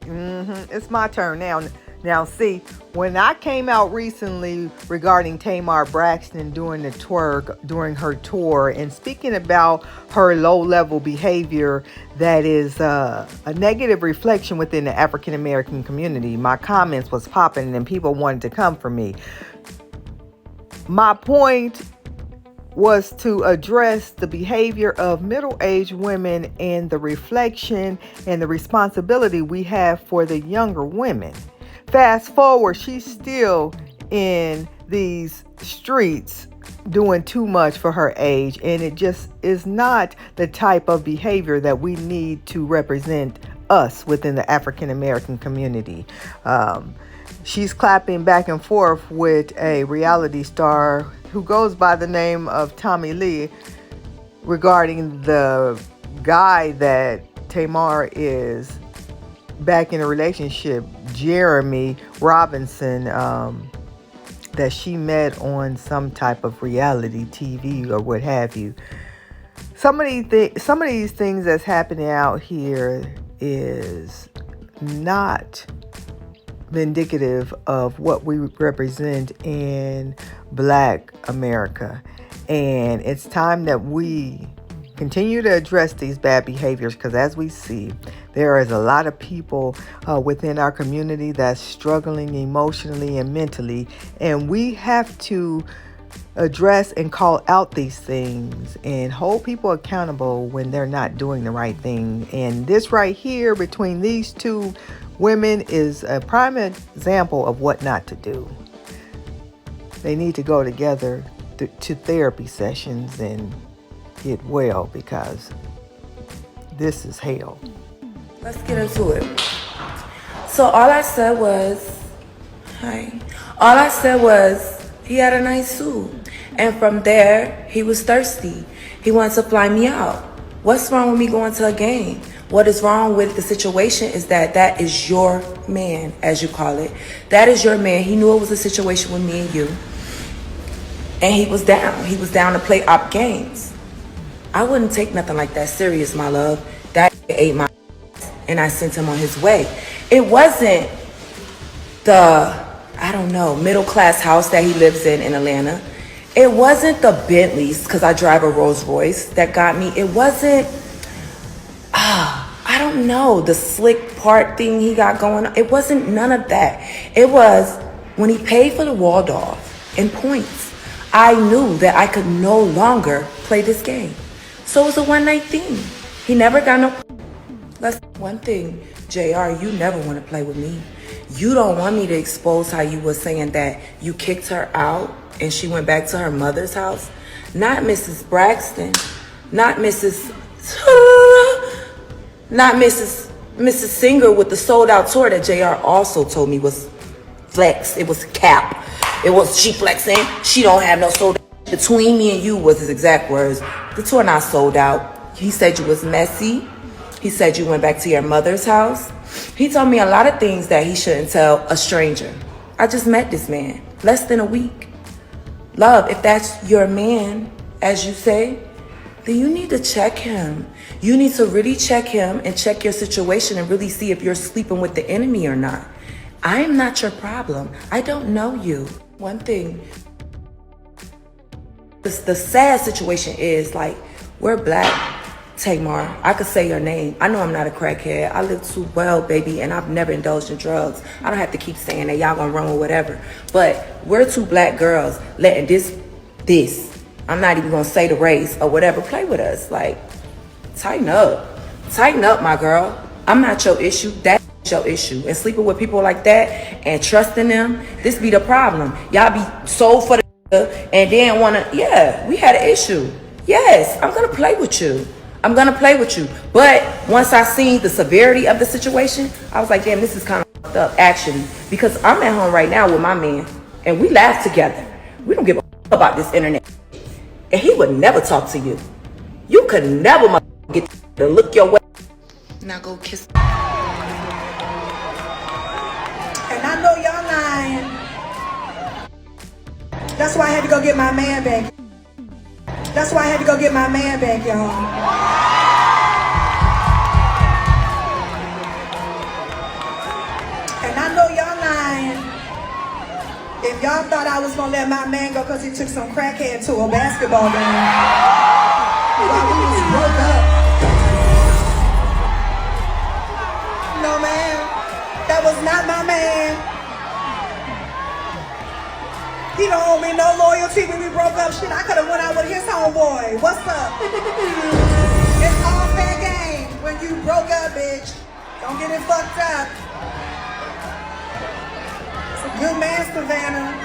It's my turn now. Now, see, when I came out recently regarding Tamar Braxton doing the twerk during her tour and speaking about her low-level behavior that is a negative reflection within the African American community, my comments was popping and people wanted to come for me. My point was to address the behavior of middle-aged women and the reflection and the responsibility we have for the younger women. Fast forward, she's still in these streets doing too much for her age, and it just is not the type of behavior that we need to represent us within the African American community. She's clapping back and forth with a reality star who goes by the name of Tommie Lee regarding the guy that Tamar is back in a relationship, Jeremy Robinson, that she met on some type of reality TV or what have you. Some of these things that's happening out here is not indicative of what we represent in Black America. And it's time that we continue to address these bad behaviors, because as we see, there is a lot of people within our community that's struggling emotionally and mentally, and we have to address and call out these things and hold people accountable when they're not doing the right thing. And this right here between these two women is a prime example of what not to do. They need to go together to therapy sessions and get well, because this is hell. Let's get into it. So all I said was, hi. All I said was, he had a nice suit. And from there, he was thirsty. He wanted to fly me out. What's wrong with me going to a game? What is wrong with the situation is that is your man, as you call it. That is your man. He knew it was a situation with me and you. And he was down. He was down to play op games. I wouldn't take nothing like that serious, my love. That ate my ass, and I sent him on his way. It wasn't the, middle class house that he lives in Atlanta. It wasn't the Bentleys, because I drive a Rolls Royce, that got me. It wasn't, the slick part thing he got going on. It wasn't none of that. It was when he paid for the Waldorf in points. I knew that I could no longer play this game. So it was a one-night thing. He never got no. That's one thing, JR, you never want to play with me. You don't want me to expose how you were saying that you kicked her out and she went back to her mother's house. Not Mrs. Braxton. Not Mrs. Singer with the sold out tour that JR also told me was flex. It was cap. It was she flexing. She don't have no sold out. Between me and you was his exact words. The tour not sold out. He said you was messy. He said you went back to your mother's house. He told me a lot of things that he shouldn't tell a stranger. I just met this man less than a week. Love, if that's your man, as you say, then you need to check him. You need to really check him and check your situation and really see if you're sleeping with the enemy or not. I am not your problem. I don't know you. One thing, the sad situation is, like, we're Black. Tamar, I could say your name. I know I'm not a crackhead. I live too well, baby, and I've never indulged in drugs. I don't have to keep saying that. Y'all gonna run with whatever. But we're two Black girls letting this, I'm not even gonna say the race or whatever, play with us. Like, tighten up. Tighten up, my girl. I'm not your issue. That's your issue. And sleeping with people like that and trusting them, this be the problem. Y'all be sold for the and then wanna, we had an issue. Yes, I'm gonna play with you. I'm gonna play with you. But once I seen the severity of the situation, I was like, damn, this is kind of fucked up, actually. Because I'm at home right now with my man, and we laugh together. We don't give a fuck about this internet. And he would never talk to you. You could never get to look your way. Now go kiss. And I know y'all lying. That's why I had to go get my man back. That's why I had to go get my man back, y'all. I know y'all lying. If y'all thought I was gonna let my man go because he took some crackhead to a basketball game while we was broke up. No, man. That was not my man. He don't owe me no loyalty when we broke up. Shit, I could have went out with his homeboy. What's up? It's all fair game when you broke up, bitch. Don't get it fucked up. It's a good man, Savannah.